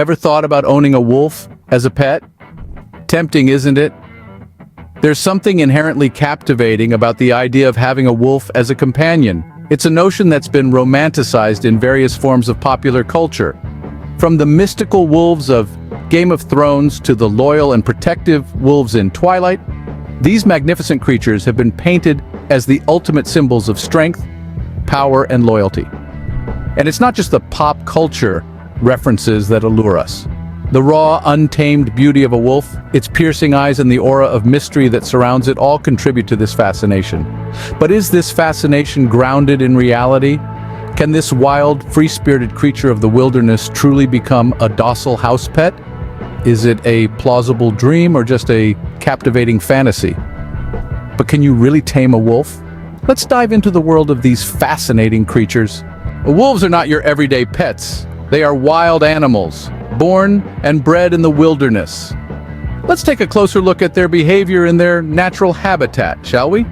Ever thought about owning a wolf as a pet? Tempting, isn't it? There's something inherently captivating about the idea of having a wolf as a companion. It's a notion that's been romanticized in various forms of popular culture. From the mystical wolves of Game of Thrones to the loyal and protective wolves in Twilight, these magnificent creatures have been painted as the ultimate symbols of strength, power, and loyalty. And it's not just the pop culture references that allure us. The raw, untamed beauty of a wolf, its piercing eyes, and the aura of mystery that surrounds it all contribute to this fascination. But is this fascination grounded in reality? Can this wild, free-spirited creature of the wilderness truly become a docile house pet? Is it a plausible dream or just a captivating fantasy? But can you really tame a wolf? Let's dive into the world of these fascinating creatures. Wolves are not your everyday pets. They are wild animals, born and bred in the wilderness. Let's take a closer look at their behavior in their natural habitat, shall we?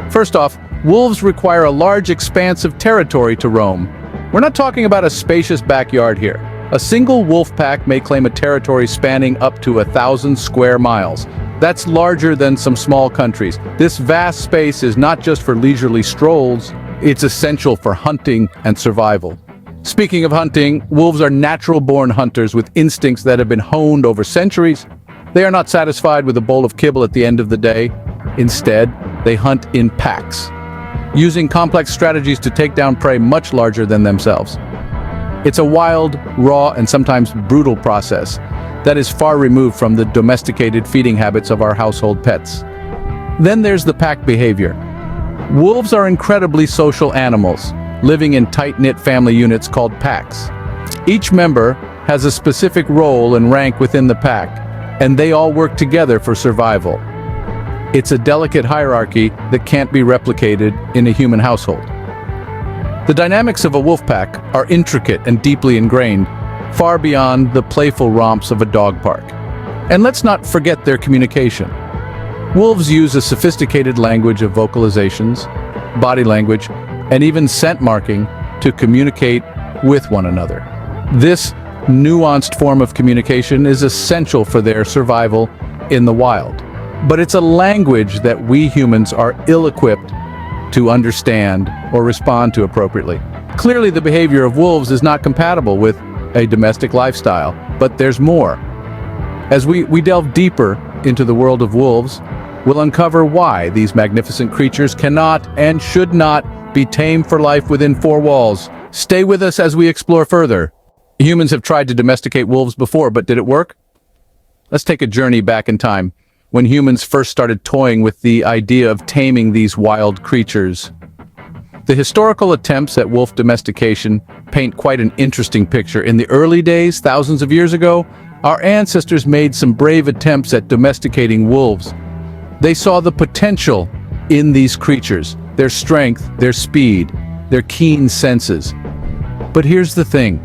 First off, wolves require a large expanse of territory to roam. We're not talking about a spacious backyard here. A single wolf pack may claim a territory spanning up to 1,000 square miles. That's larger than some small countries. This vast space is not just for leisurely strolls, it's essential for hunting and survival. Speaking of hunting, wolves are natural-born hunters with instincts that have been honed over centuries. They are not satisfied with a bowl of kibble at the end of the day. Instead, they hunt in packs, using complex strategies to take down prey much larger than themselves. It's a wild, raw, and sometimes brutal process that is far removed from the domesticated feeding habits of our household pets. Then there's the pack behavior. Wolves are incredibly social animals, living in tight-knit family units called packs. Each member has a specific role and rank within the pack, and they all work together for survival. It's a delicate hierarchy that can't be replicated in a human household. The dynamics of a wolf pack are intricate and deeply ingrained, far beyond the playful romps of a dog park. And let's not forget their communication. Wolves use a sophisticated language of vocalizations, body language, and even scent marking to communicate with one another. This nuanced form of communication is essential for their survival in the wild. But it's a language that we humans are ill-equipped to understand or respond to appropriately. Clearly, the behavior of wolves is not compatible with a domestic lifestyle, but there's more. As we delve deeper into the world of wolves, we'll uncover why these magnificent creatures cannot and should not be tamed for life within four walls. Stay with us as we explore further. Humans have tried to domesticate wolves before, but did it work? Let's take a journey back in time, when humans first started toying with the idea of taming these wild creatures. The historical attempts at wolf domestication paint quite an interesting picture. In the early days, thousands of years ago, our ancestors made some brave attempts at domesticating wolves. They saw the potential in these creatures, their strength, their speed, their keen senses. But here's the thing.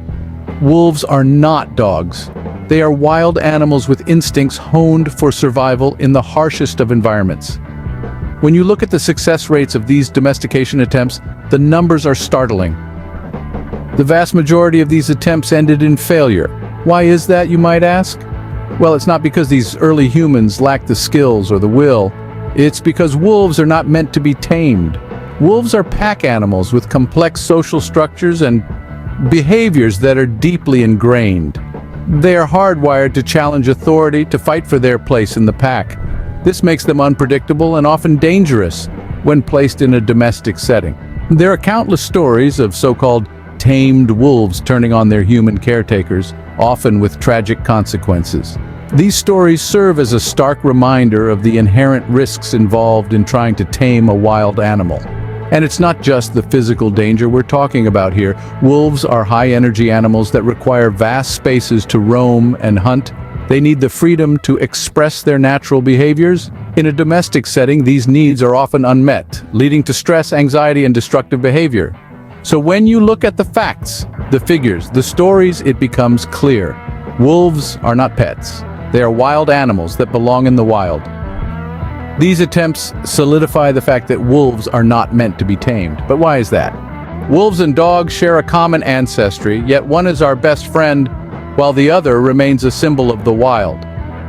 Wolves are not dogs. They are wild animals with instincts honed for survival in the harshest of environments. When you look at the success rates of these domestication attempts, the numbers are startling. The vast majority of these attempts ended in failure. Why is that, you might ask? Well, it's not because these early humans lacked the skills or the will. It's because wolves are not meant to be tamed. Wolves are pack animals with complex social structures and behaviors that are deeply ingrained. They are hardwired to challenge authority, to fight for their place in the pack. This makes them unpredictable and often dangerous when placed in a domestic setting. There are countless stories of so-called tamed wolves turning on their human caretakers, often with tragic consequences. These stories serve as a stark reminder of the inherent risks involved in trying to tame a wild animal. And it's not just the physical danger we're talking about here. Wolves are high-energy animals that require vast spaces to roam and hunt. They need the freedom to express their natural behaviors. In a domestic setting, these needs are often unmet, leading to stress, anxiety, and destructive behavior. So when you look at the facts, the figures, the stories, it becomes clear. Wolves are not pets. They are wild animals that belong in the wild. These attempts solidify the fact that wolves are not meant to be tamed. But why is that? Wolves and dogs share a common ancestry, yet one is our best friend while the other remains a symbol of the wild.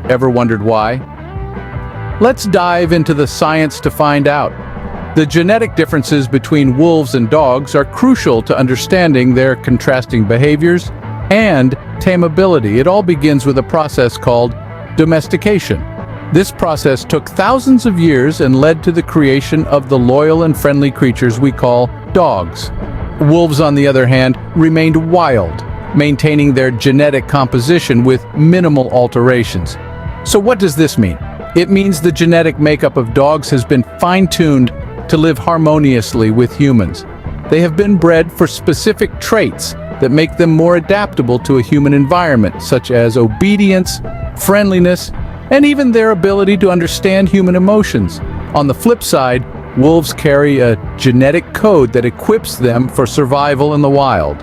Ever wondered why? Let's dive into the science to find out. The genetic differences between wolves and dogs are crucial to understanding their contrasting behaviors and tameability. It all begins with a process called domestication. This process took thousands of years and led to the creation of the loyal and friendly creatures we call dogs. Wolves, on the other hand, remained wild, maintaining their genetic composition with minimal alterations. So what does this mean? It means the genetic makeup of dogs has been fine-tuned to live harmoniously with humans. They have been bred for specific traits that make them more adaptable to a human environment, such as obedience, friendliness, and even their ability to understand human emotions. On the flip side, wolves carry a genetic code that equips them for survival in the wild.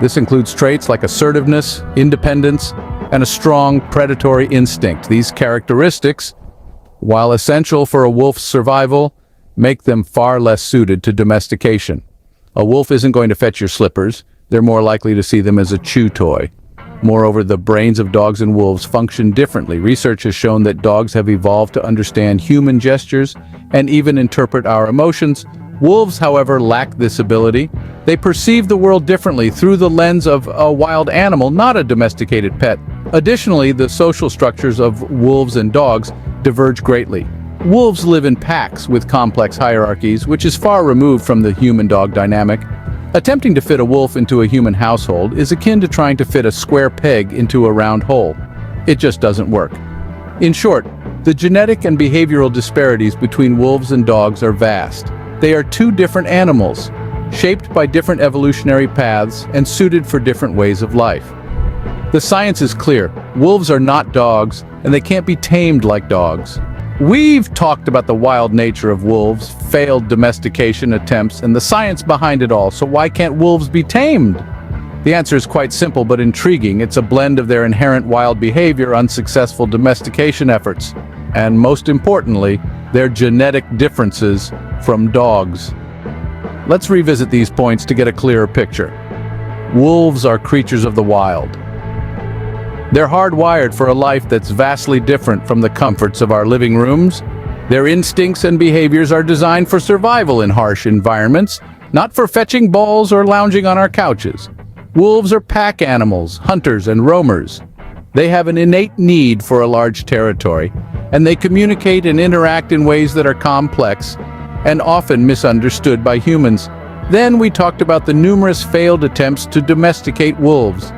This includes traits like assertiveness, independence, and a strong predatory instinct. These characteristics, while essential for a wolf's survival, make them far less suited to domestication. A wolf isn't going to fetch your slippers. They're more likely to see them as a chew toy. Moreover, the brains of dogs and wolves function differently. Research has shown that dogs have evolved to understand human gestures and even interpret our emotions. Wolves, however, lack this ability. They perceive the world differently through the lens of a wild animal, not a domesticated pet. Additionally, the social structures of wolves and dogs diverge greatly. Wolves live in packs with complex hierarchies, which is far removed from the human-dog dynamic. Attempting to fit a wolf into a human household is akin to trying to fit a square peg into a round hole. It just doesn't work. In short, the genetic and behavioral disparities between wolves and dogs are vast. They are two different animals, shaped by different evolutionary paths and suited for different ways of life. The science is clear. Wolves are not dogs, and they can't be tamed like dogs. We've talked about the wild nature of wolves, failed domestication attempts, and the science behind it all, so why can't wolves be tamed? The answer is quite simple but intriguing. It's a blend of their inherent wild behavior, unsuccessful domestication efforts, and most importantly, their genetic differences from dogs. Let's revisit these points to get a clearer picture. Wolves are creatures of the wild. They're hardwired for a life that's vastly different from the comforts of our living rooms. Their instincts and behaviors are designed for survival in harsh environments, not for fetching balls or lounging on our couches. Wolves are pack animals, hunters and roamers. They have an innate need for a large territory, and they communicate and interact in ways that are complex and often misunderstood by humans. Then we talked about the numerous failed attempts to domesticate wolves.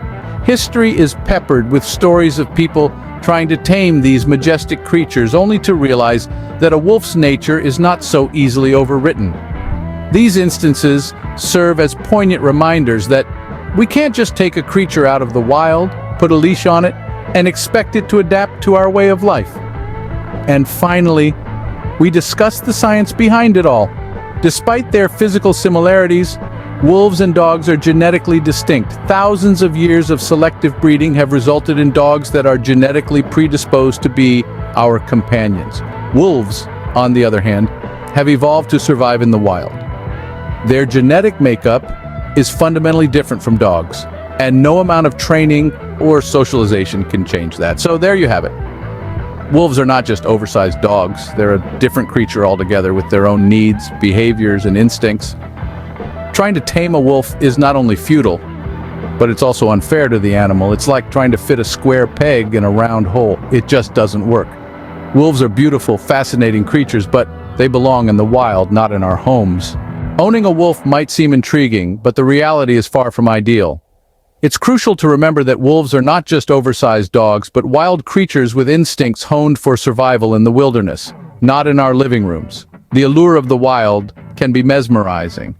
History is peppered with stories of people trying to tame these majestic creatures only to realize that a wolf's nature is not so easily overwritten. These instances serve as poignant reminders that we can't just take a creature out of the wild, put a leash on it, and expect it to adapt to our way of life. And finally, we discussed the science behind it all. Despite their physical similarities, wolves and dogs are genetically distinct. Thousands of years of selective breeding have resulted in dogs that are genetically predisposed to be our companions. Wolves, on the other hand, have evolved to survive in the wild. Their genetic makeup is fundamentally different from dogs, and no amount of training or socialization can change that. So there you have it. Wolves are not just oversized dogs. They're a different creature altogether with their own needs, behaviors, and instincts. Trying to tame a wolf is not only futile, but it's also unfair to the animal. It's like trying to fit a square peg in a round hole. It just doesn't work. Wolves are beautiful, fascinating creatures, but they belong in the wild, not in our homes. Owning a wolf might seem intriguing, but the reality is far from ideal. It's crucial to remember that wolves are not just oversized dogs, but wild creatures with instincts honed for survival in the wilderness, not in our living rooms. The allure of the wild can be mesmerizing,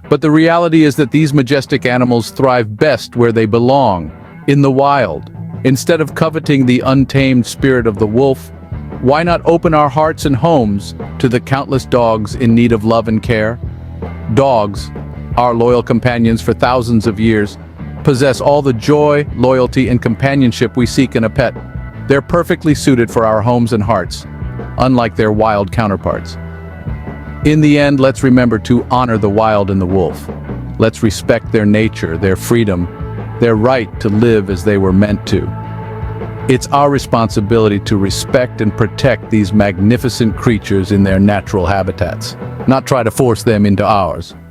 but the reality is that these majestic animals thrive best where they belong, in the wild. Instead of coveting the untamed spirit of the wolf, why not open our hearts and homes to the countless dogs in need of love and care? Dogs, our loyal companions for thousands of years, possess all the joy, loyalty, and companionship we seek in a pet. They're perfectly suited for our homes and hearts, unlike their wild counterparts. In the end, let's remember to honor the wild and the wolf. Let's respect their nature, their freedom, their right to live as they were meant to. It's our responsibility to respect and protect these magnificent creatures in their natural habitats, not try to force them into ours.